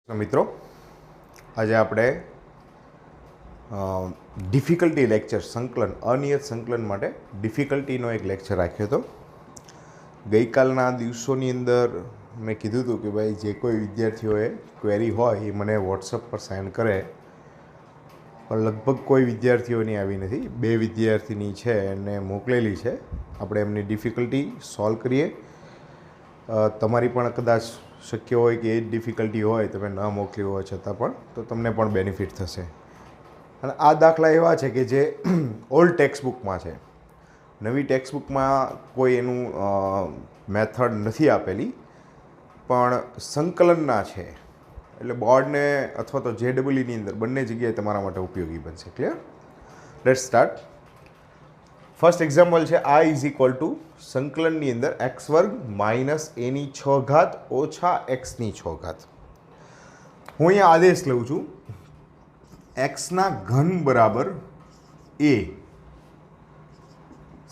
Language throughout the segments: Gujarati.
મિત્રો આજે આપણે ડિફિકલ્ટી લેક્ચર સંકલન અનિયત સંકલન માટે ડિફિકલ્ટીનો એક લેક્ચર રાખ્યો હતો. ગઈકાલના દિવસોની અંદર મેં કીધું હતું કે ભાઈ જે કોઈ વિદ્યાર્થીઓએ ક્વેરી હોય એ મને વોટ્સઅપ પર સેન્ડ કરે, પણ લગભગ કોઈ વિદ્યાર્થીઓની આવી નથી. 2 વિદ્યાર્થીની છે એને મોકલેલી છે. આપણે એમની ડિફિકલ્ટી સોલ્વ કરીએ. તમારી પણ કદાચ શક્ય હોય કે એ જ ડિફિકલ્ટી હોય, તમે ન મોકલી હોય છતાં પણ, તો તમને પણ બેનિફિટ થશે. અને આ દાખલા એવા છે કે જે ઓલ્ડ ટેક્સ્ટબુકમાં છે. નવી ટેક્સ્ટબુકમાં કોઈ એનું મેથડ નથી આપેલી, પણ સંકલનના છે. એટલે બોર્ડને અથવા તો JEEની અંદર બંને જગ્યાએ તમારા માટે ઉપયોગી બનશે. Clear? Let's start. First example છે I ઇઝ ઇક્વલ ટુ સંકલનની અંદર x² માઇનસ a ની 6 ઘાત ઓછા x ની 6 ઘાત. હું અહીંયા આદેશ લઉં છું x ના ઘન બરાબર a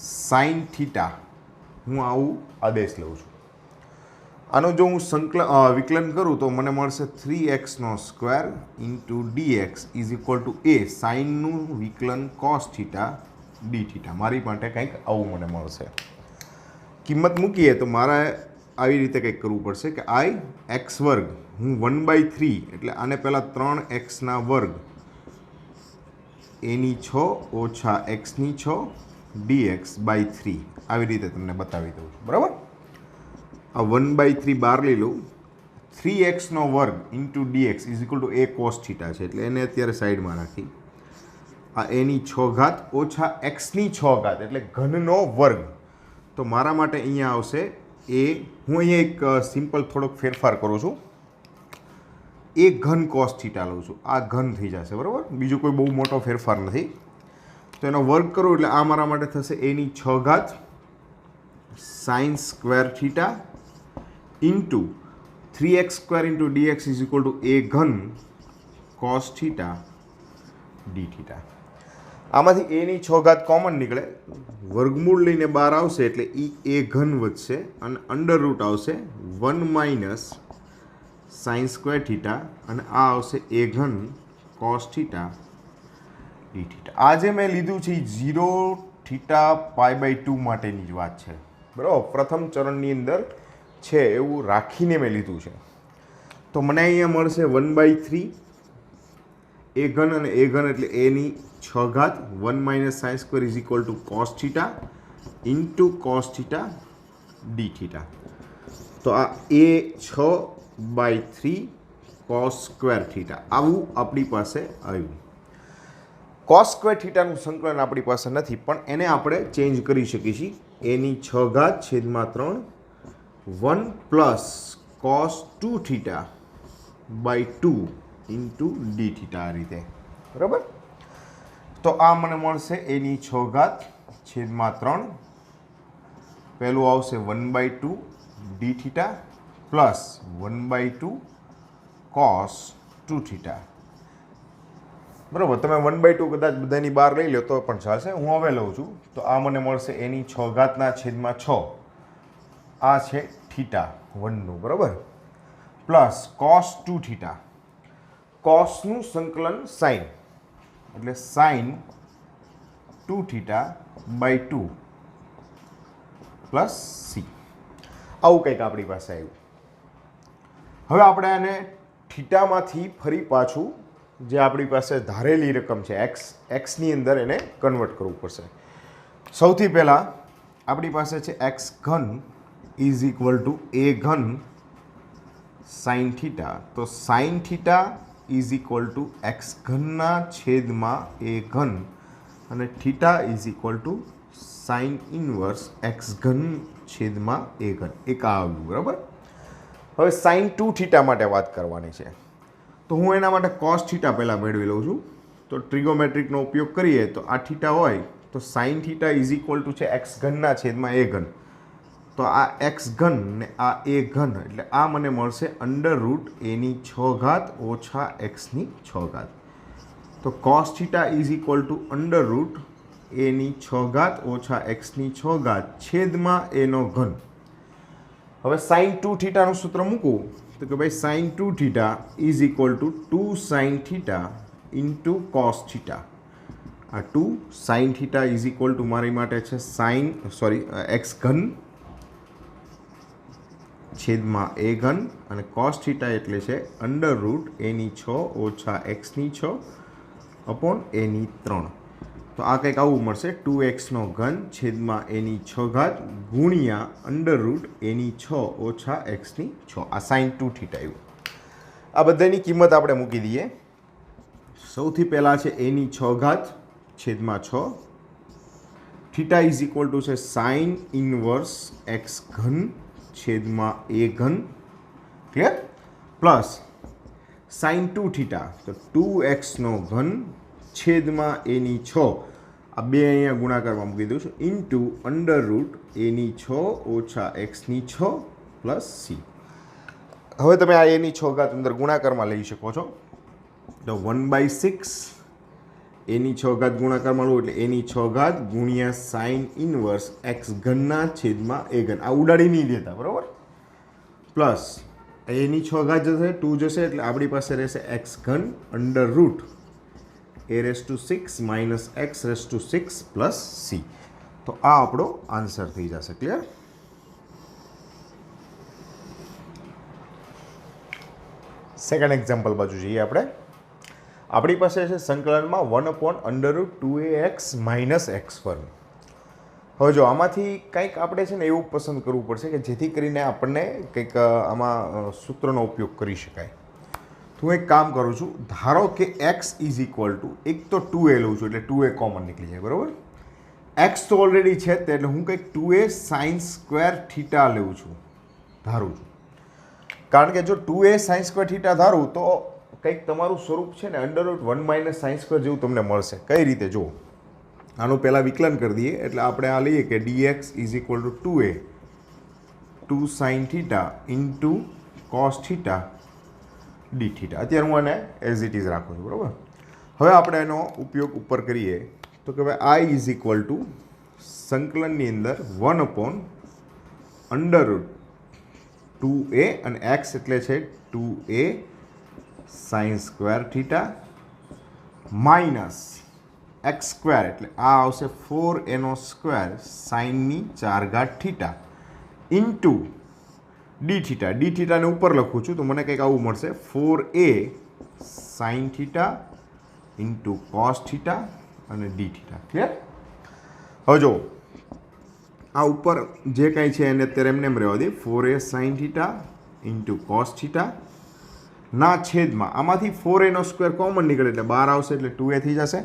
સાઇન થીટા. હું આવું આદેશ લઉં છું. આનો જો હું વિકલન કરું તો મને મળશે 3x² into dx is equal two a સાઇનનું વિકલન કોસ થીટા ડી થીટા. મારી માટે કંઈક આવું મને મળશે. કિંમત મૂકીએ તો મારે આવી રીતે કંઈક કરવું પડશે કે x² હું 1/3 એટલે આને પહેલાં 3x² a ની 6 ઓછા x ની 6 dx/3 આવી રીતે તમને બતાવી દઉં છું. બરાબર? આ 1/3 બહાર લઈ લઉં. 3x² into dx is equal two a cos theta છે, એટલે એને અત્યારે સાઈડમાં રાખી. આ a ની 6 ઘાત ઓછા x ની 6 ઘાત એટલે ઘનનો વર્ગ. તો મારા માટે અહીંયા આવશે એ. હું અહીંયા એક સિમ્પલ થોડોક ફેરફાર કરું છું. એ ઘન કોસ થીટા લઉં છું. આ ઘન થઈ જશે. બરાબર? બીજો કોઈ બહુ મોટો ફેરફાર નથી. તો એનો વર્ગ કરું એટલે આ મારા માટે થશે a ની 6 ઘાત sign square theta into 3x² into dx is equal two a ઘન કોસ થીટા ડી થીટા. આમાંથી a ની 6 ઘાત કોમન નીકળે, વર્ગમૂળ લઈને બહાર આવશે એટલે a ઘન વધશે અને અંડર રૂટ આવશે 1 માઇનસ સાઇન સ્ક્વેર થીટા અને આ આવશે a ઘન કોસ થીટા ડી થીટા. આ જે મેં લીધું છે એ 0 થીટા π/2 માટેની જ વાત છે. બરાબર? પ્રથમ ચરણની અંદર છે એવું રાખીને મેં લીધું છે. તો મને અહીંયા મળશે 1/3 a ઘન અને a ઘન એટલે a ની 6 ઘાત 1 minus sine square is equal two cos theta into cos theta d theta. તો આ a6/3 કોસ સ્ક્વેર થીટા આવું આપણી પાસે આવ્યું. કોસ સ્ક્વેર થીટાનું સંકલન આપણી પાસે નથી, પણ એને આપણે ચેન્જ કરી શકીએ છીએ. a ની 6 ઘાત છેદમાં 3 1 plus cos 2 theta by 2 into d theta. આ રીતે. બરાબર? તો આ મને મળશે a ની 6 ઘાત છેદમાં 3. પહેલું આવશે 1/2 D theta plus 1/2 cos 2 theta. બરાબર? તમે 1/2 કદાચ બધાની બહાર લઈ લો તો પણ ચાલશે. હું હવે લઉં છું. તો આ મને મળશે a ની 6 ઘાતના છેદમાં 6. આ છે થીટા 1નું. બરાબર? Plus cos 2 theta. કોસનું સંકલન સાઇન એટલે sine 2 theta by 2 plus C. આવું કંઈક આપણી પાસે આવ્યું. હવે આપણે આને થીટામાંથી ફરી પાછું જે આપણી પાસે ધારેલી રકમ છે એક્સની અંદર એને કન્વર્ટ કરવું પડશે. સૌથી પહેલાં આપણી પાસે છે x ઘન ઇઝ ઇક્વલ ટુ a ઘન સાઇન થીટા. તો sign theta is equal to x ઘનના છેદમાં a ઘન અને theta is equal to sine inverse x ઘન છેદમાં a ઘન. એક આ આવ્યું. બરાબર? હવે સાઇન 2 થીટા માટે વાત કરવાની છે. તો હું એના માટે કોસ થીટા પહેલાં મેળવી લઉં છું. તો ટ્રિગોમેટ્રિકનો ઉપયોગ કરીએ તો આ થીટા હોય તો sign theta is equal to છે x ઘનના છેદમાં a ઘન. તો આ x ઘન ને આ a ઘન એટલે આ મને મળશે અંડર રૂટ a ની 6 ઘાત ઓછા x ની 6 ઘાત. તો cos theta is equal to under route a ની 6 ઘાત ઓછા x ની 6 ઘાત છેદમાં a નો ઘન. હવે સાઇન 2 થીટાનું સૂત્ર મૂકું તો કે ભાઈ sine 2 theta is equal to 2 sine theta into cos theta. આ 2 sine theta is equal to મારી માટે છે એક્સ ઘન છેદમાં એ ઘન અને કોસ થીટા એટલે છે અંડર રૂટ એની 6 ઓછા એક્સની 6 અપોન એની 3. તો આ કંઈક આવું મળશે 2x ઘન છેદમાં એની 6 ઘાત ગુણ્યા અંડર રૂટ એની 6 ઓછા એક્સની 6. આ સાઇન 2 થીટા આવ્યું. આ બધાની કિંમત આપણે મૂકી દઈએ. સૌથી પહેલાં છે એની 6 ઘાત છેદમાં 6. થીટા ઇઝ ઇક્વલ ટુ છે સાઇન ઇનવર્સ એક્સ ઘન છેદમાં એ ઘન. ક્લિયર? પ્લસ સાઇન 2 થીટા તો 2x ઘન છેદમાં એની 6 આ બે અહીંયા ગુણાકારમાં મૂકી દઉં છું ઇન્ટુ અંડર રૂટ એની 6 ઓછા એક્સની 6 પ્લસ સી. હવે તમે આ એની 6 ઘાત અંદર ગુણાકારમાં લઈ શકો છો. તો 1/6 એની 6 ઘાત ગુણાકારમાં લો એટલે એની 6 ઘાત ગુણ્યા સાઇન ઇનવર્સ એક્સ ઘનના છેદમાં એ ઘન. આ ઉડાડી નહીં દેતા, બરાબર? પ્લસ એની 6 ઘાત જશે 2 જશે એટલે આપણી પાસે રહેશે એક્સ ઘન under route a raised to 6 minus x raised to 6 plus c. તો આ આપણો આન્સર થઈ જશે. ક્લિયર? સેકન્ડ એક્ઝામ્પલ બાજુ જઈએ આપણે. આપણી પાસે છે સંકલનમાં 1/√2ax માઇનસ એક્સ વર્ગ. હવે જો આમાંથી કંઈક આપણે છે ને એવું પસંદ કરવું પડશે કે જેથી કરીને આપણને કંઈક આમાં સૂત્રનો ઉપયોગ કરી શકાય. તો હું એક કામ કરું છું. ધારો કે x ઇઝ ઇક્વલ ટુ એક તો 2a લઉં છું એટલે 2a કોમન નીકળી જાય, બરાબર? x તો ઓલરેડી છે એટલે હું કંઈક 2a સાઇન સ્ક્વેર થીટા લઉં છું, ધારું છું. કારણ કે જો 2a સાઇન સ્ક્વેર થીટા ધારું તો કંઈક તમારું સ્વરૂપ છે ને √1 માઇનસ સાઇન સ્ક્વેર જેવું તમને મળશે. કઈ રીતે? જો આનું પહેલાં વિકલન કરી દઈએ એટલે આપણે આ લઈએ કે dx is equal to 2a 2 sine theta into cos theta d theta. અત્યારે હું આને એઝ ઇટ ઇઝ રાખું છું, બરાબર? હવે આપણે એનો ઉપયોગ ઉપર કરીએ તો કે ભાઈ આઈ ઇઝ ઇક્વલ ટુ સંકલનની અંદર 1/√2a અને એક્સ એટલે છે 2a sine square theta minus x square એટલે આ આવશે 4a સ્ક્વેર સાઇનની 4 ઘાત theta into d theta. D થીટાને ઉપર લખું છું તો મને કંઈક આવું મળશે 4a sine theta into cos theta અને ડી થીટા. ક્લિયર? હવે જો આ ઉપર જે કાંઈ છે એને અત્યારે એમને એમ રહેવા દે. 4a sine theta into cos theta ના છેદમાં આમાંથી 4a સ્ક્વેર કોમન નીકળે એટલે 12 આવશે એટલે 2a થઈ જશે.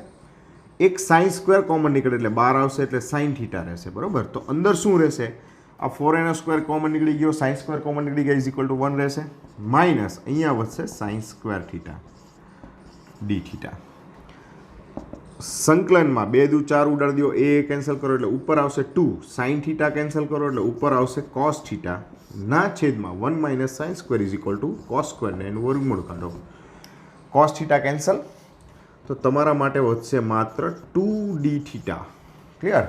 એક સાઇન સ્ક્વેર કોમન નીકળે એટલે 12 આવશે એટલે સાઇન થીટા રહેશે, બરાબર? તો અંદર શું રહેશે? આ 4a સ્ક્વેર કોમન નીકળી ગયો, સાઇન સ્ક્વેર કોમન નીકળી ગયા ઇઝ ઇક્વલ ટુ 1 રહેશે. માઇનસ અહીંયા વધશે sign square theta d theta. સંકલનમાં 2 દુ 4 ઉડાડી દો, એ કેન્સલ કરો એટલે ઉપર આવશે 2. સાઇન થીટા કેન્સલ કરો એટલે ઉપર આવશે કોસ થીટા ના છેદમાં 1 minus sine square is equal two cos square ને એનું વર્ગમૂળ કાઢો. કોસ થીટા કેન્સલ તો તમારા માટે વધશે માત્ર 2d થીટા. ક્લિયર?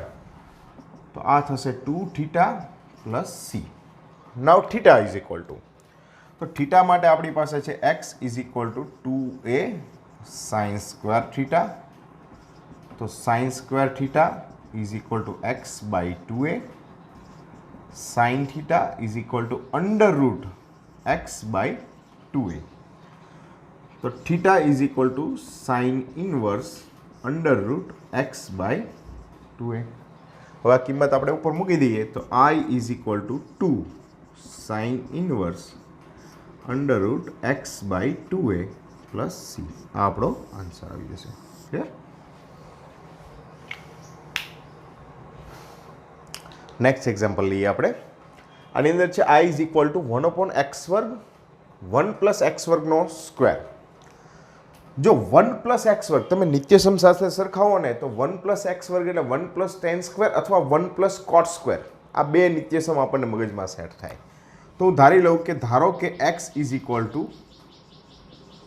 તો આ થશે 2 theta plus c. Now theta is equal to તો થીટા માટે આપણી પાસે છે x is equal to 2a sine square theta. તો sine square theta is equal to x by 2a. Sine theta is equal to under root x by 2a. તો theta is equal to sine inverse under root x by 2a. હવે આ કિંમત આપણે ઉપર મૂકી દઈએ તો i is equal to 2 sine inverse under root x by 2a plus c. આ આપણો આન્સર આવી જશે. ક્લિયર? નેક્સ્ટ એક્ઝામ્પલ લઈએ આપણે. આની અંદર છે i is equal two 1/x વર્ગ 1 પ્લસ એક્સ વર્ગનો સ્ક્વેર. જો 1 પ્લસ એક્સ વર્ગ તમે નિત્યસમ સાથે સરખાવો ને તો 1 પ્લસ એક્સ વર્ગ એટલે 1 પ્લસ ટેન સ્ક્વેર અથવા 1 પ્લસ કોટ સ્ક્વેર. આ બે નિત્યસમ આપણને મગજમાં સેટ થાય. તો હું ધારી લઉં કે ધારો કે x is equal to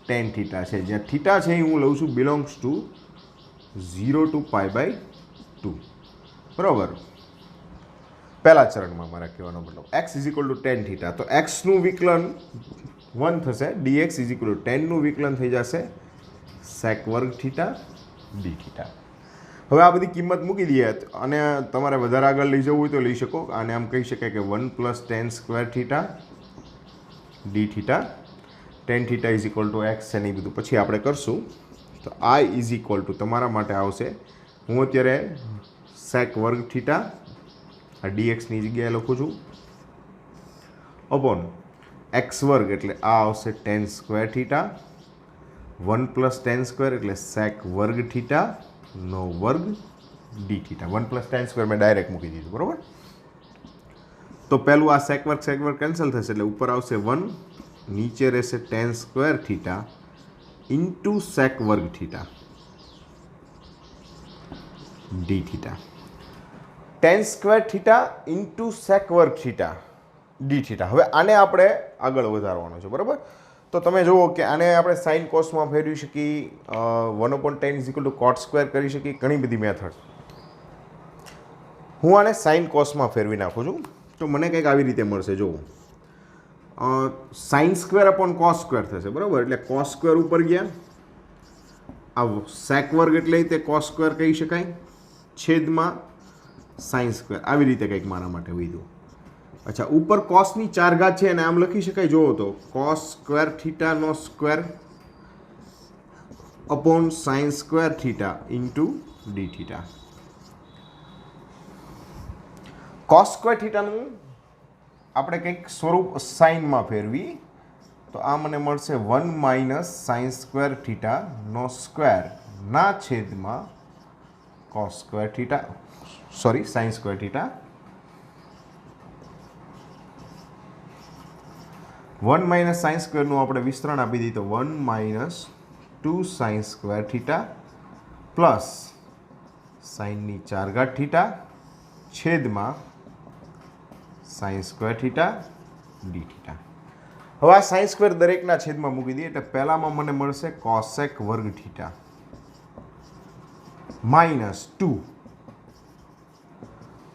tan theta છે, જ્યાં થીટા છે એ હું લઉં છું belongs to 0 to pi by 2. બરાબર? પહેલા ચરણમાં મારા કહેવાનો મતલબ x is equal to tan theta. તો એક્સનું વિકલન 1 થશે. dx ઇઝ ઇક્વલ ટુ ટેનનું વિકલન થઈ જશે સેક વર્ગ થીટા ડી થીટા. હવે આ બધી કિંમત મૂકી દઈએ અને તમારે વધારે આગળ લઈ જવું હોય તો લઈ શકો. અને આમ કહી શકાય કે 1 + tan square theta d theta, ten theta is equal two x છે ને એ બધું પછી આપણે કરશું. તો આઈ ઇઝ ઇક્વલ ટુ તમારા માટે આવશે, હું અત્યારે સેક વર્ગ થીટા આ ડીએક્સની જગ્યાએ લખું છું અપોન એક્સ વર્ગ એટલે આ આવશે ten square theta, 1 + tan square એટલે સેક વર્ગ થીટા નો વર્ગ ડી થીટા. 1 + tan સ્ક્વેર મેં ડાયરેક્ટ મૂકી દીધું, બરાબર. તો પહેલું આ સેક વર્ગ કેન્સલ થશે એટલે ઉપર આવશે 1, નીચે રહેશે tan square theta into sec વર્ગ theta d theta. Tan square theta into sec વર્ગ થીટા ડી થીટા. હવે આને આપણે આગળ વધારવાનો છે, બરાબર. તો તમે જુઓ કે આને આપણે સાઇન કોસમાં ફેરવી શકીએ, 1/10 = cot સ્ક્વેર કરી શકીએ, ઘણી બધી મેથડ. હું આને સાઇન કોસમાં ફેરવી નાખું છું તો મને કંઈક આવી રીતે મળશે. જુઓ, sine square upon cos square થશે, બરાબર. એટલે કોસ સ્ક્વેર ઉપર ગયા, આ સેક વર્ગ એટલે તે કોસ સ્ક્વેર કહી શકાય, છેદમાં સાઇન સ્ક્વેર, આવી રીતે કંઈક મારા માટે વધ્યું. અચ્છા, ઉપર કોસની 4 ઘાત છે અને આમ લખી શકાય. જુઓ તો કોસ સ્ક્વેર થીટાનો square upon sine square theta into d theta. Cos square થીટાનું આપણે કંઈક સ્વરૂપ સાઇનમાં ફેરવી તો આ મને મળશે 1 - સાઇન સ્ક્વેર થીટાનો સ્ક્વેર ના છેદમાં cos square theta, sorry sine square theta. 1 - sine સ્ક્વેરનું આપણે વિસ્તરણ આપી દઈએ તો 1 - 2 સાઇન સ્ક્વેર થીટા પ્લસ સાઇનની 4 ઘાત થીટા છેદમાં sine square theta d theta. હવે આ સાઇન સ્ક્વેર દરેકના છેદમાં મૂકી દઈએ એટલે પહેલામાં મને મળશે કોસેક વર્ગ theta -2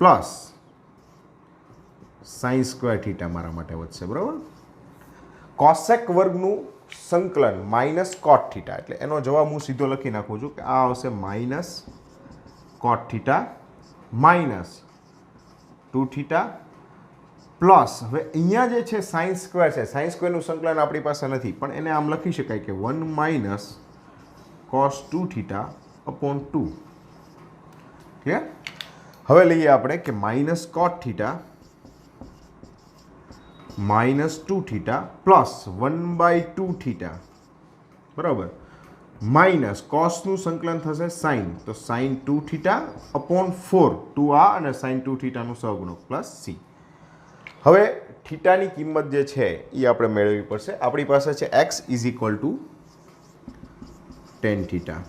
plus sine square theta મારા માટે વધશે, બરાબર. કોસેક વર્ગનું સંકલન માઇનસ કોટ થીટા એટલે એનો જવાબ હું સીધો લખી નાખું છું કે આ આવશે માઇનસ કોટ થીટા -2 થીટા પ્લસ, હવે અહીંયા જે છે સાઇન સ્ક્વેર છે, સાઇન સ્ક્વેરનું સંકલન આપણી પાસે નથી પણ એને આમ લખી શકાય કે 1 - cos 2 થીટા અપોન 2. ક્લિયર? હવે લઈએ આપણે કે માઇનસ કોટ થીટા -2 થીટા પ્લસ 1/2 થીટા, બરાબર, માઇનસ કોસનું સંકલન થશે સાઇન, તો સાઇન 2 થીટા અપોન 4, 2 અને સાઇન 2 થીટાનું સહગુણક પ્લસ સી. હવે થીટાની કિંમત જે છે એ આપણે મેળવવી પડશે. આપણી પાસે છે x = tan થીટા,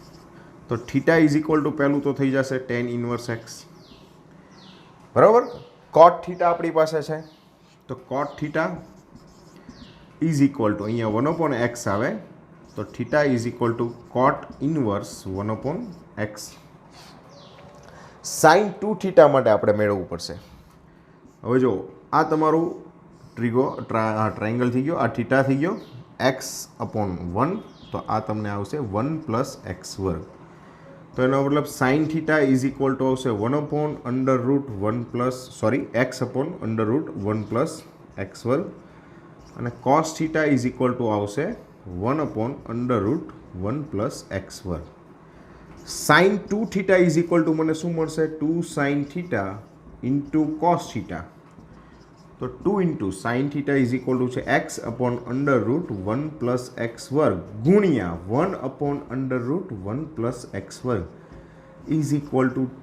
તો થીટા = પહેલું તો થઈ જશે tan ઇન્વર્સ x, બરાબર. કોટ થીટા આપણી પાસે છે તો કોટ થીટા = અહીંયા 1/x આવે તો theta = cot inverse 1/x. Sine 2 theta માટે આપણે મેળવવું પડશે. હવે જો આ તમારું ટ્રાયંગલ થઈ ગયો, આ થીટા થઈ ગયો, x/1 તો આ તમને આવશે 1 + x². તો એનો મતલબ સાઇન થીટા = આવશે 1/√1 સોરી x/√1 + x² અને કોસ થીટા = આવશે 1/√1 + x². સાઇન 2 થીટા = મને શું મળશે? 2 sine theta into cos theta. તો 2 * સાઇન થીટા = છે x/√1 + x² ગુણ્યા 1/√1 + x² =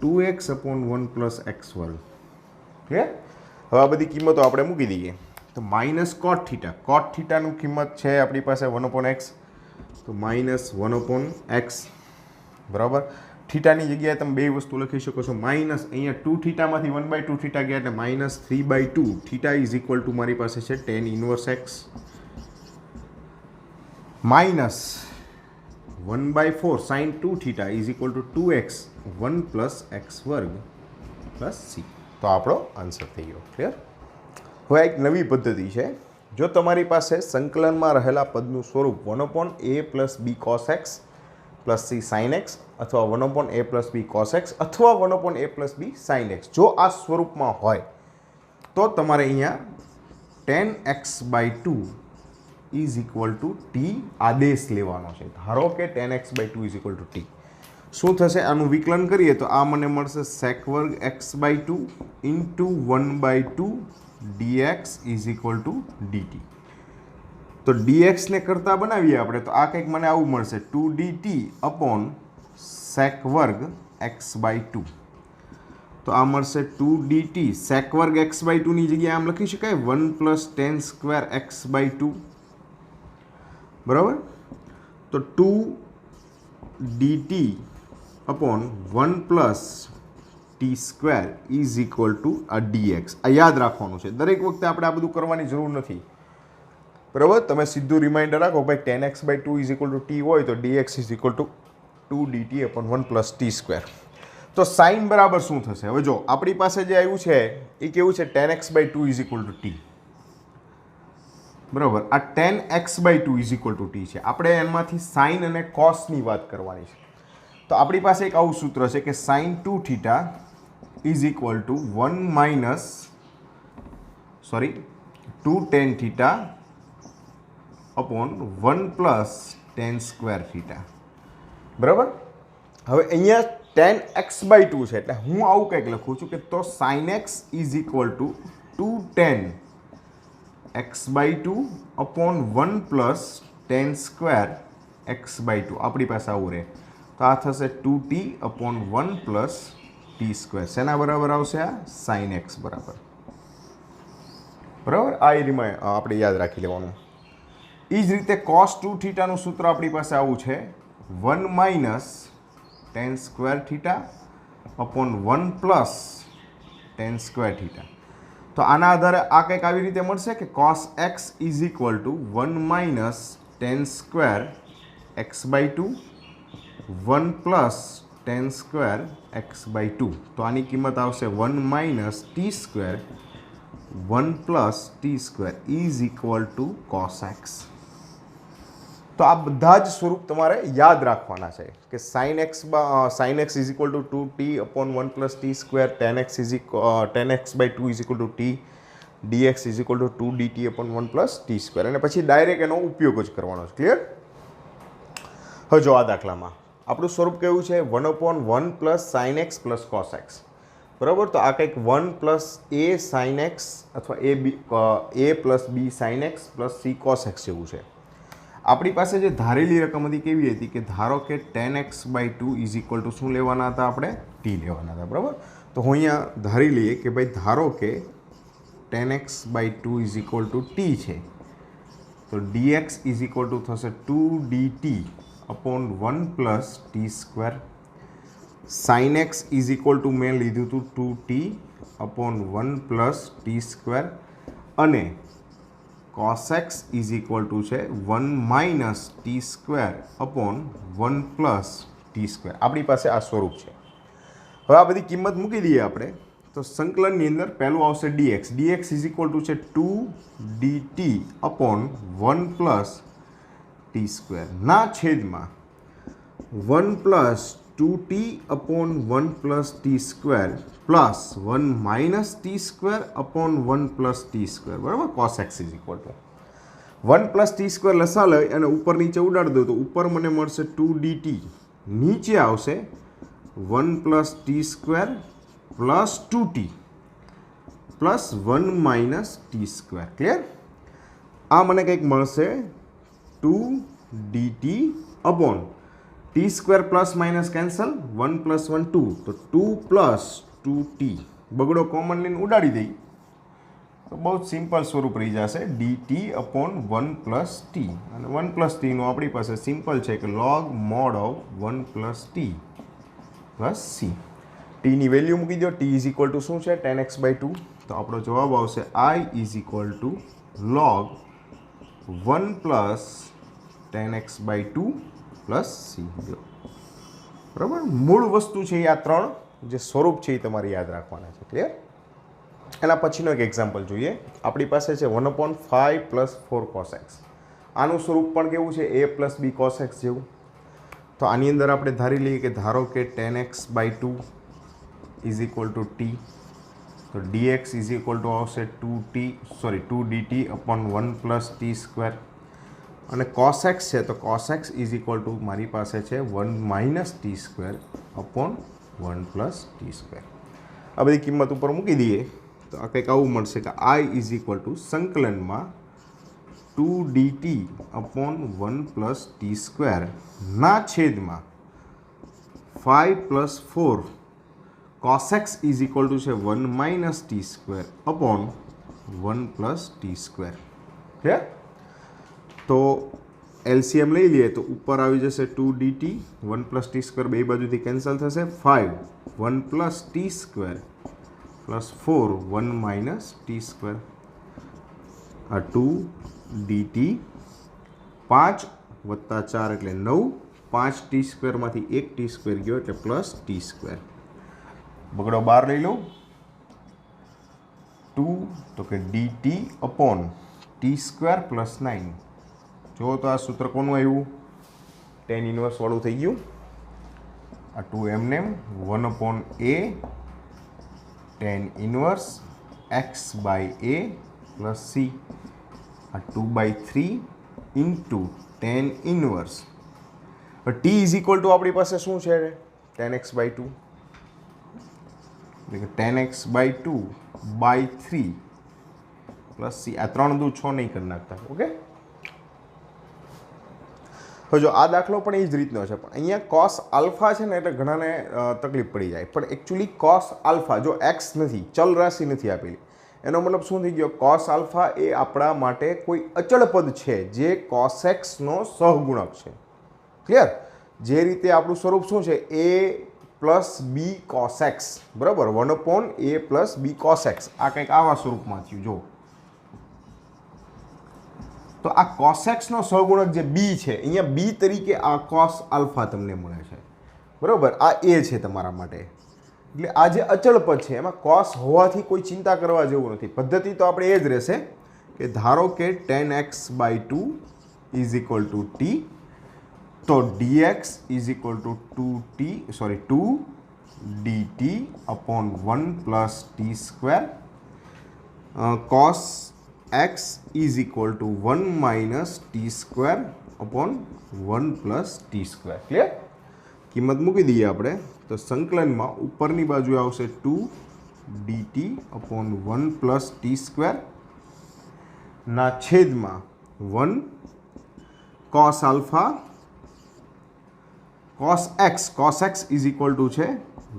2x/1 + x². ક્લિયર? હવે આ બધી કિંમતો આપણે મૂકી દઈએ તો માઇનસ કોટ થીટા, કોટ થીટાનું કિંમત છે આપણી પાસે 1/x, તો -1/x, બરાબર. થીટાની જગ્યાએ તમે બે વસ્તુ લખી શકો છો, માઇનસ અહીંયા 2 થીટામાંથી 1/2 થીટા ગયા એટલે -3/2. થીટા = મારી પાસે છે tan inverse x minus 1/4 sine 2 theta = 2x/1 + x² + c. તો આપણો આન્સર થઈ ગયો. ક્લિયર? હવે એક નવી પદ્ધતિ છે જો તમારી પાસે સંકલનમાં રહેલા પદનું સ્વરૂપ 1/a plus B cos x plus C sine x અથવા 1/a plus B cos x અથવા 1/a પ્લસ બી સાઇન એક્સ જો આ સ્વરૂપમાં હોય તો તમારે અહીંયા 10x/2 is equal to T આદેશ લેવાનો છે. ધારો કે 10x/2 is equal to T. શું થશે? આનું વિકલન કરીએ તો આ મને મળશે sec વર્ગ x/2 into 1/2 dx is equal two dt. તો dx ને કરતા બનાવીએ આપણે તો આ કંઈક મને આવું મળશે 2 dt અપોન sec વર્ગ x/2. તો આ મળશે 2 dt sec વર્ગ x/2 ની જગ્યાએ આમ લખી શકાય 1 પ્લસ tan સ્ક્વેર x/2 બરાબર. તો 2 dt upon 1 plus T square is equal two આ dx. આ યાદ રાખવાનું છે. દરેક વખતે આપણે આ બધું કરવાની જરૂર નથી બરાબર. તમે સીધું રિમાઇન્ડર રાખો ભાઈ 10x/2 is equal to T હોય તો dx is equal to 2 dt upon 1 plus T square. તો સાઇન બરાબર શું થશે? હવે જો આપણી પાસે જે આવ્યું છે એ કેવું છે 10x/2 is equal to T બરાબર. આ 10x/2 is equal to T છે. આપણે એમાંથી સાઇન અને કોસની વાત કરવાની છે. તો આપણી પાસે એક આવું સૂત્ર છે કે sine 2 theta is equal to 2 tan theta upon 1 plus tan square theta બરાબર. હવે અહીંયા 10x/2 છે એટલે હું આવું કંઈક લખું છું કે તો sin x is equal to 2 tan x/2 upon 1 plus tan square x/2. આપણી પાસે આવું રહે તો આ થશે 2t upon 1 plus T square. શેના બરાબર આવશે? આ sin x બરાબર. બરાબર. આ એરીમાં આપણે યાદ રાખી લેવાનું. એ જ રીતે cos 2 થીટાનું સૂત્ર આપણી પાસે આવું છે 1 minus tan square theta upon 1 plus tan square theta. તો આના આધારે આ કંઈક આવી રીતે મળશે કે cos x is equal two 1 minus tan square x/2 1 plus tan square x/2. તો આની કિંમત આવશે 1 minus t square 1 plus T square is equal two cos x. તો આ બધા જ સ્વરૂપ તમારે યાદ રાખવાના છે કે sin x is equal two 2t upon 1 plus T square tan x/2 is equal to T dx is equal to 2 dt upon 1 plus T square. અને પછી ડાયરેક્ટ એનો ઉપયોગ જ કરવાનો છે. ક્લિયર? હવે જો આ દાખલામાં આપણું સ્વરૂપ કેવું છે 1/1 plus sin x plus cos x બરાબર. તો આ કંઈક 1 પ્લસ a sin x અથવા a plus b sin x plus c cos x જેવું છે. આપણી પાસે જે ધારેલી રકમ હતી કેવી હતી કે ધારો કે 10x/2 ઇઝ ઇક્વલ ટુ શું લેવાના હતા આપણે? ટી લેવાના હતા બરાબર. તો હું અહીંયા ધારી લઈએ કે ભાઈ ધારો કે 10x/2 is equal to T છે તો dx ઇઝ ઇક્વલ ટુ થશે 2 dt upon 1 plus T square. Sign x is equal two મેં લીધું હતું 2t upon 1 plus T square અને cos x is equal to છે 1 minus t square upon 1 plus T square. આપણી પાસે આ સ્વરૂપ છે. હવે આ બધી કિંમત મૂકી દઈએ આપણે તો સંકલનની અંદર પહેલું આવશે dx. dx is equal to છે 2 dt upon 1 plus T square ના છેદમાં 1 plus 2t upon 1 plus T square plus 1 minus t square upon 1 plus T square બરાબર. cos x is equal two 1 plus T square લસા લઈ અને ઉપર નીચે ઉડાડી દો તો ઉપર મને મળશે 2 dt નીચે આવશે 1 plus T square plus 2t plus 1 minus t square. Clear? આ મને કંઈક મળશે 2 dt upon T square plus minus cancel 1 plus 1 2 તો 2 પ્લસ 2t બગડો કોમન લઈને ઉડાડી દઈ તો બહુ જ સિમ્પલ સ્વરૂપ રહી જશે dt અપોન 1 પ્લસ ટી. અને 1 પ્લસ ટીનું આપણી પાસે સિમ્પલ છે કે log mod of 1 plus t plus c. ટીની વેલ્યુ મૂકી દો. ટી ઇઝ ઇક્વલ ટુ શું છે 10x/2 તો આપણો જવાબ આવશે i is equal two log 1 plus 10x/2 plus C. બરાબર. મૂળ વસ્તુ છે એ આ ત્રણ જે સ્વરૂપ છે એ તમારે યાદ રાખવાના છે. ક્લિયર? એના પછીનો એક એક્ઝામ્પલ જોઈએ. આપણી પાસે છે 1/5 + 4 cos x. આનું સ્વરૂપ પણ કેવું છે? a + b cos x જેવું. તો આની અંદર આપણે ધારી લઈએ કે ધારો કે tan x/2 = t. તો dx આવશે 2 dt upon 1 + t². અને cos x છે તો cos x મારી પાસે છે 1 - t² upon 1 + t². આ બધી કિંમત ઉપર મૂકી દઈએ તો આ કંઈક આવું મળશે કે I સંકલનમાં 2 dt upon 1 + t² ના છેદમાં 5 + 4 cos x છે 1 - t² upon 1 + t². ક્લિયર? તો એલસીએમ લઈ લઈએ તો ઉપર આવી જશે 2 dt 1 + t² બે બાજુથી કેન્સલ થશે. 5 1 + t² + 4 1 - t². આ 2 dt 5 + 4 એટલે 9. 5 t² માંથી 1 t² ગયો એટલે પ્લસ t². બગડો બહાર લઈ લઉં. 2 તો કે dt upon t² + 9. જો તો આ સૂત્ર કોનું આવ્યું? tan ઇન્વર્સ વાળું થઈ ગયું. આ 2 એમનેમ 1/a tan inverse x/a + c. આ 2/3 ઇન્ટુ tan ઇન્વર્સ t આપણી પાસે શું છે? tan x/2 એટલે કે tan x/2/3 + c. આ 3 દુ 6 નહીં કરી નાખતા. ઓકે. હવે જો આ દાખલો પણ એ જ રીતનો છે, પણ અહીંયા cos આલ્ફા છે ને એટલે ઘણાને તકલીફ પડી જાય. પણ એકચ્યુઅલી cos આલ્ફા જો x નથી, ચલ રાશિ નથી આપેલી, એનો મતલબ શું થઈ ગયો? cos આલ્ફા એ આપણા માટે કોઈ અચળ પદ છે જે cos x નો સહગુણક છે. ક્લિયર? જે રીતે આપણું સ્વરૂપ શું છે? a + b cos x બરાબર 1/a + b cos x. આ કંઈક આવા સ્વરૂપમાં થયું. જો તો આ cos x નો સહગુણક જે b છે, અહીંયા b તરીકે આ cos આલ્ફા તમને મળે છે. બરાબર? આ a છે તમારા માટે. એટલે આ જે અચળ પદ છે એમાં cos હોવાથી કોઈ ચિંતા કરવા જેવું નથી. પદ્ધતિ તો આપણે એ જ રહેશે કે ધારો કે tan x/2 = t. તો dx = 2 dt upon 1 + t². cos x = 1 - t² upon 1 + t². Clear? કિંમત મૂકી દઈએ આપણે તો સંકલનમાં ઉપરની બાજુ આવશે 2 dt upon 1 + t² ના છેદમાં 1 cos આલ્ફા cos x છે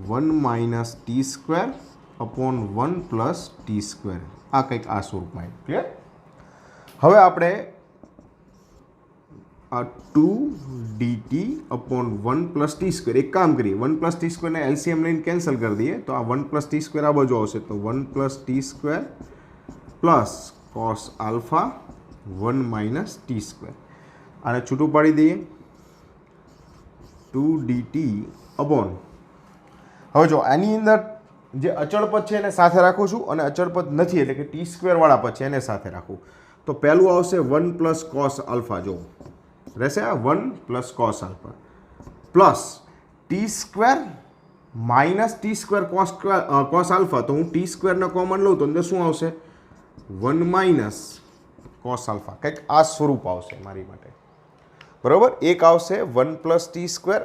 1 - t² upon 1 + t². આ કંઈક આ સ્વરૂપમાં. ક્લિયર? હવે આપણે આ 2 dt upon 1 + t². એક કામ કરીએ, 1 + t² ને એલસીએમ લઈને કેન્સલ કરી દઈએ તો આ 1 + t² આ બાજુ આવશે તો 1 + t² plus cos alpha 1 - t². આને છૂટું પાડી દઈએ 2 dt upon. હવે જો આની અંદર જે અચળ પદ છે એને સાથે રાખું છું અને અચળ પદ નથી એટલે કે t² વાળા પદ છે એને સાથે રાખું. તો પહેલું આવશે 1 + cos આલ્ફા. જો રહેશે આ 1 + cos alpha plus t² - t² cos alpha. તો હું t² ને કોમન લઉં તો અંદર શું આવશે? 1 - cos આલ્ફા. કંઈક આ સ્વરૂપ આવશે મારી માટે. બરાબર? એક આવશે 1 + t²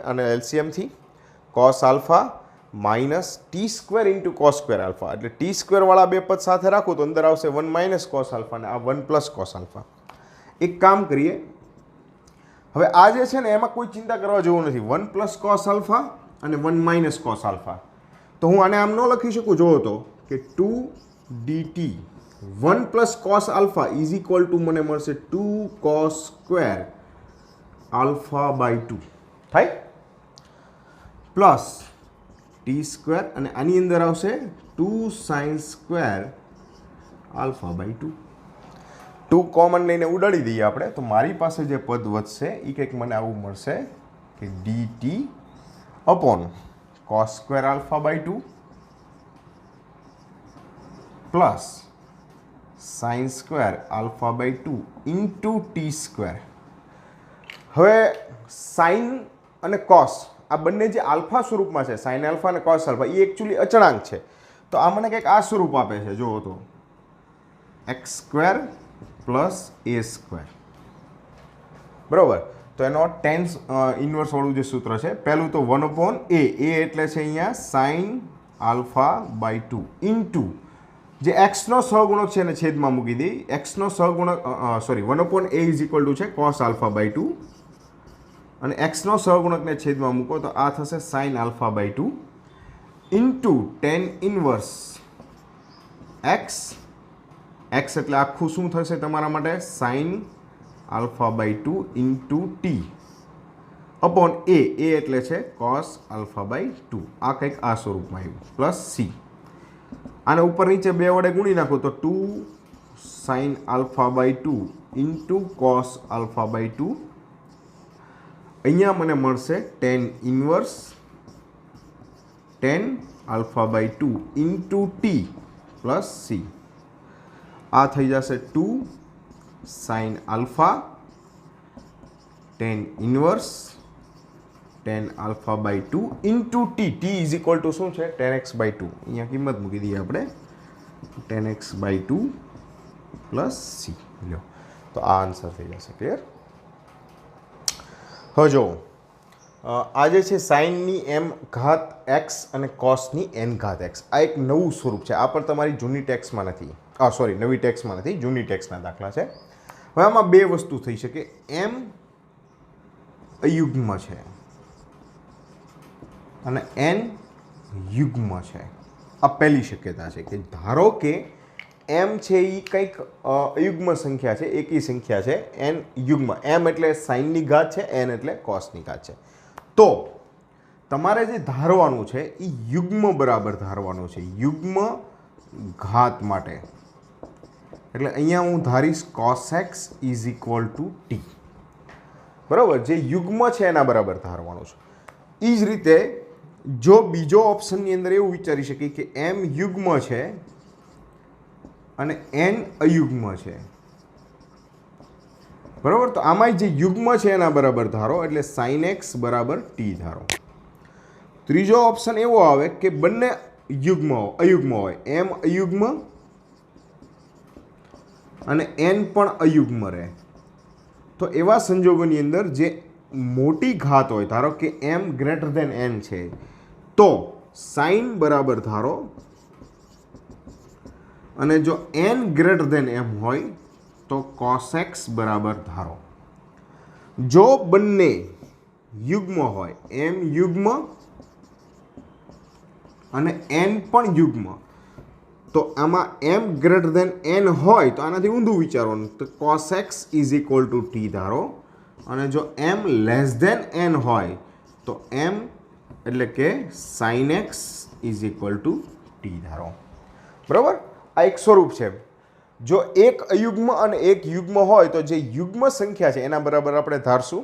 અને એલસીએમથી cos alpha minus t² into cos² alpha. એટલે t² વાળા બે પદ સાથે રાખું તો અંદર આવશે 1 - cos આલ્ફા અને આ 1 + cos આલ્ફા. એક કામ કરીએ, હવે આ જે છે ને એમાં કોઈ ચિંતા કરવા જેવું નથી. 1 + cos આલ્ફા અને 1 - cos આલ્ફા. તો હું આને આમ ન લખી શકું. જોવો તો કે 2 dt 1 + cos આલ્ફા = મને મળશે 2 cos² આલ્ફા/2 થાય પ્લસ t² અને આની અંદર આવશે 2 sin² આલ્ફા/2. 2 કોમન લઈને ઉડાડી દઈએ આપણે તો મારી પાસે જે પદ વધશે એ કંઈક મને આવું મળશે કે dt upon cos² આલ્ફા/2 plus sine square alpha by 2 into t square. હવે સાઇન અને કોસ આ બંને જે આલ્ફા સ્વરૂપમાં છે, સાઇન આલ્ફા અને કોસ આલ્ફા, એ એકચ્યુઅલી અચળાંક છે. તો આ મને કંઈક આ સ્વરૂપ આપે છે, જુઓ તો એક્સ સ્ક્વેર પ્લસ એ સ્ક્વેર, બરાબર. તો એનો ટેન ઇન્વર્સવાળું જે સૂત્ર છે, પહેલું તો 1/a, એ એટલે છે અહીંયા સાઇન આલ્ફા બાય 2 ઇન્ટુ જે એક્સનો સહગુણક છે એને છેદમાં મૂકી દઈ. એક્સનો સહગુણક 1/a ઇઝ ઇક્વલ ટુ છે કોસ આલ્ફા બાય 2 અને એક્સનો સહગુણકને છેદમાં મૂકો તો આ થશે sine alpha by 2 into tan inverse x. X એટલે આખું શું થશે તમારા માટે? Sine alpha by 2 into t upon a એટલે છે કોસ આલ્ફા બાય 2. આ કંઈક આ સ્વરૂપમાં આવ્યું. Plus C. આને ઉપર નીચે બે વડે ગુણી નાખો તો 2 sine alpha by 2 into cos alpha by 2. અહીંયા મને મળશે tan inverse tan alpha by 2 into T plus C. આ થઈ જશે 2 sine alpha tan inverse tan alpha by 2 into T. T is equal to શું છે? 10x by 2. અહીંયા કિંમત મૂકી દઈએ આપણે 10x બાય 2 પ્લસ સી. લો, તો આ આન્સર થઈ જશે. ક્લિયર? હવે જો આ જે છે સાઇનની એમ ઘાત એક્સ અને કોસની એન ઘાત એક્સ, આ એક નવું સ્વરૂપ છે. આ પણ તમારી જૂની ટેક્સમાં નથી, નવી ટેક્સમાં નથી, જૂની ટેક્સના દાખલા છે. હવે આમાં બે વસ્તુ થઈ શકે. એમ અયુગ્મ છે અને એન યુગ્મ છે. આ પહેલી શક્યતા છે કે ધારો કે એમ છે એ કંઈક અયુગ્મ સંખ્યા છે, એકી સંખ્યા છે, એન યુગ્મ. એમ એટલે સાઇનની ઘાત છે, એન એટલે કોસની ઘાત છે. તો તમારે જે ધારવાનું છે એ યુગ્મ બરાબર ધારવાનું છે, યુગ્મ ઘાત માટે. એટલે અહીંયા હું ધારીશ cos x is equal to T, બરાબર. જે યુગ્મ છે એના બરાબર ધારવાનું છે. એ જ રીતે જો બીજો ઓપ્શનની અંદર એવું વિચારી શકીએ કે એમ યુગ્મ છે અને એન અયુગ્મ છે, બરાબર. તો આમાં જે યુગ્મ છે એના બરાબર ધારો, એટલે સાઇન એક્સ બરાબર ટી ધારો. ત્રીજો ઓપ્શન એવો આવે કે બંને યુગ્મ અયુગ્મ હોય, એમ અયુગ્મ અને એન પણ અયુગ્મ રહે. તો એવા સંજોગોની અંદર જે મોટી ઘાત હોય, ધારો કે એમ ગ્રેટર ધેન એન છે, તો સાઇન બરાબર ધારો, અને જો એન ગ્રેટર ધેન એમ હોય તો કોસ એક્સ બરાબર ધારો. જો બંને યુગ્મ હોય, એમ યુગ્મ અને એન પણ યુગ્મ, તો આમાં એમ ગ્રેટર ધેન એન હોય તો આનાથી ઊંધું વિચારવાનું, તો cos x is equal to T ધારો. અને જો એમ લેસ ધેન એન હોય તો એમ એટલે કે sine x is equal to T ધારો, બરાબર. આ એક સ્વરૂપ છે. જો એક અયુગ્મ અને એક યુગ્મ હોય તો જે યુગ્મ સંખ્યા છે એના બરાબર આપણે ધારશું.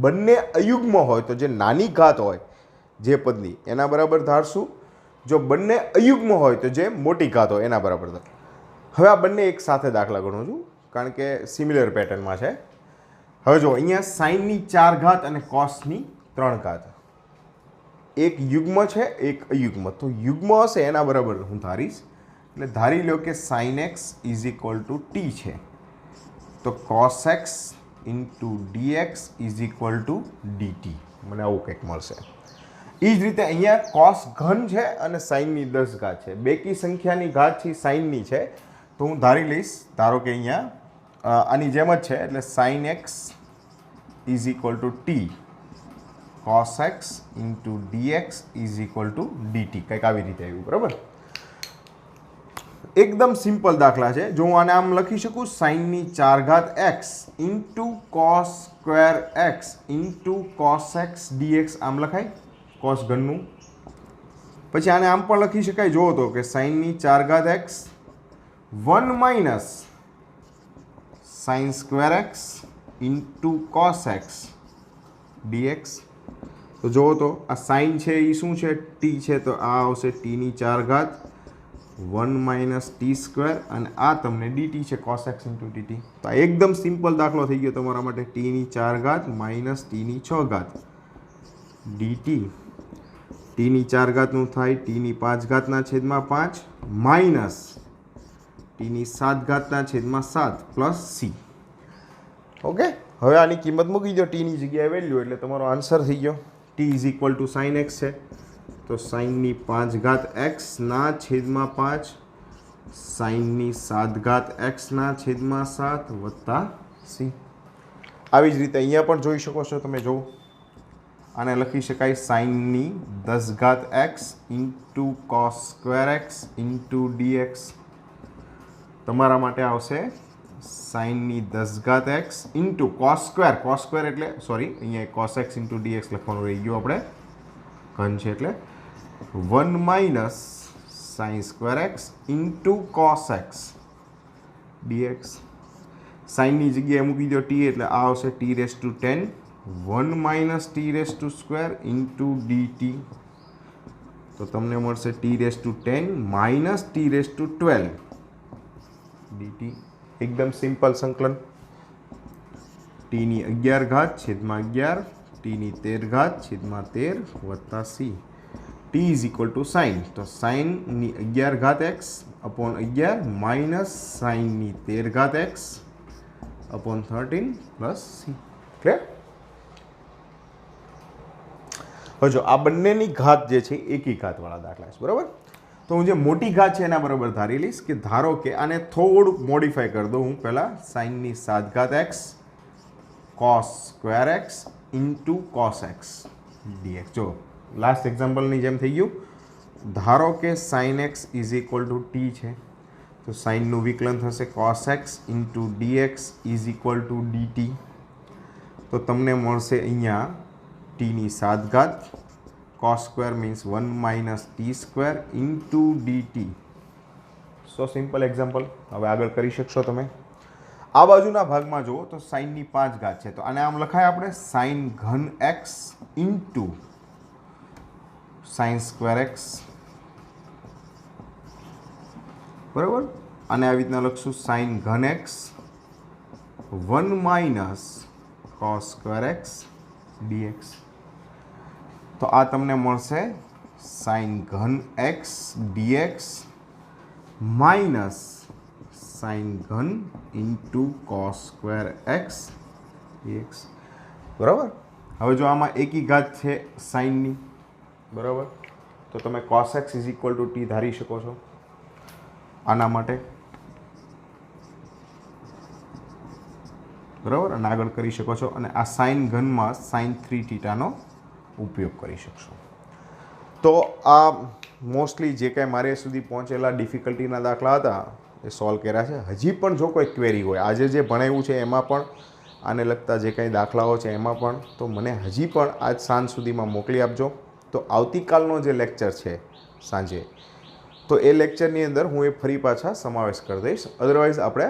બંને અયુગ્મ હોય તો જે નાની ઘાત હોય જે પદની એના બરાબર ધારશું. જો બંને અયુગ્મ હોય તો જે મોટી ઘાત હોય એના બરાબર ધાર. હવે આ બંને એક સાથે દાખલા ગણું છું કારણ કે સિમિલર પેટર્નમાં છે. હવે જો અહીંયા સાઇનની 4 ઘાત અને કોસની 3 ઘાત, એક યુગ્મ છે એક અયુગ્મ. તો યુગ્મ હશે એના બરાબર હું ધારીશ. એટલે ધારી લો કે sine x is equal to T છે, તો cos x into dx is equal to dt. મને આવું કંઈક મળશે. એ જ રીતે અહીંયા કોસ ઘન છે અને સાઇનની 10 ઘાત છે. બેકી સંખ્યાની ઘાત છે સાઇનની છે, તો હું ધારી લઈશ, ધારો કે અહીંયા આની જેમ જ છે, એટલે sine x is equal to T cos x into dx is equal to dt. કંઈક આવી રીતે આવ્યું, બરાબર. એકદમ સિમ્પલ દાખલા છે. જો હું આને આમ લખી શકું, સાઇનની 4 ઘાત x into cos square x into cos x dx, આમ લખાય કોસ ઘનનું. પછી આને આમ પણ લખી શકાય, જોવો તો કે સાઇનની 4 ઘાત x 1 minus sine square x into cos x dx. તો જોવો તો આ સાઇન છે એ શું છે? ટી છે, તો આ આવશે ટીની 4 ઘાત 1 માઇનસ ટી સ્ક્વેર અને આ તમને ડીટી છે કોસ એક્સ ઇન્ટુ ડીટી. તો આ એકદમ સિમ્પલ દાખલો થઈ ગયો તમારા માટે. ટીની 4 ઘાત માઇનસ ટીની 6 ઘાત ડીટી. ટીની 4 ઘાતનું થાય ટીની 5 ઘાતના છેદમાં 5 માઇનસ ટીની 7 ઘાતના છેદમાં 7 પ્લસ સી. ઓકે, હવે આની કિંમત મૂકી દો ટીની જગ્યાએ વેલ્યુ એટલે તમારો આન્સર થઈ ગયો. T is equal to sine x છે તો સાઇનની 5 ઘાત એક્સના છેદમાં 5 સાઇનની 7 ઘાત એક્સના છેદમાં 7 વત્તા સી. આવી જ રીતે અહીંયા પણ જોઈ શકો છો તમે. જુઓ, આને લખી શકાય સાઇનની 10 ઘાત x into cos square x into dx. તમારા માટે આવશે સાઇનની 10 ઘાત x into cos square. Cos square એટલે સોરી, અહીંયા કોસ એક્સ ઇન્ટુ ડીએક્સ લખવાનું રહી ગયું આપણે, ઘન છે એટલે 1 minus sine square x into cos x dx. સાઇનની જગ્યાએ મૂકી દો ટી એટલે આ આવશે t raise to 10 1 minus t raise to square into dt. તો તમને મળશે T raise to 10 minus t raise two 12 DT. એકદમ સિમ્પલ સંકલન. ટીની 11 ઘાત છેદમાં 11 ટીની 13 ઘાત છેદમાં 13 વત્તા C. T is equal to sine. તો સાઇનની 11 ઘાત એક્સ અપોન 11 માઇનસ સાઇનની 13 ઘાત x upon 13 plus C. Clear? હવે જો આ બંનેની ઘાત જે છે એકી ઘાતવાળા દાખલા છે, બરાબર. તો હું જે મોટી ઘાત છે એના બરાબર ધારી લઈશ કે ધારો કે આને થોડુંક મોડિફાઈ કરી દઉં હું. પહેલાં સાઇનની 7 ઘાત x cos square x into cos x dx. જો લાસ્ટ એક્ઝામ્પલની જેમ થઈ ગયું. ધારો કે sine x is equal to T છે તો સાઇનનું વિકલન થશે cos x into dx is equal to dt. તો તમને મળશે અહીંયા ટીની 7 ઘાત cos square means 1 minus t square into dt. So simple example. હવે આગળ કરી શકશો તમે. આ બાજુના ભાગમાં જુઓ તો સાઇનની 5 ઘાત છે તો આને આમ લખાય આપણે સાઇન ઘન x into sine square x, બરાબર. અને આવી રીતના લખશું સાઇન ઘન x 1 minus cos square x dx. તો આ તમને મળશે સાઇન ઘન એક્સ ડીએક્સ માઇનસ સાઇન ઘન into cos square x dx, બરાબર. હવે જો આમાં એકી ઘાત છે સાઇનની, બરાબર, તો તમે cos x is equal to t ધારી શકો છો આના માટે, બરાબર. અને આગળ કરી શકો છો. અને આ સાઇન ઘનમાં સાઇન 3 થીટાનો ઉપયોગ કરી શકશો. તો આ મોસ્ટલી જે કાંઈ મારે સુધી પહોંચેલા ડિફિકલ્ટીના દાખલા હતા એ સોલ્વ કર્યા છે. હજી પણ જો કોઈ ક્વેરી હોય, આજે જે ભણાવ્યું છે એમાં પણ આને લગતા જે કાંઈ દાખલાઓ છે એમાં પણ, તો મને હજી પણ આજ સાંજ સુધીમાં મોકલી આપજો. તો આવતીકાલનો જે લેક્ચર છે સાંજે, તો એ લેક્ચરની અંદર હું એ ફરી પાછા સમાવેશ કરી દઈશ. અદરવાઇઝ આપણે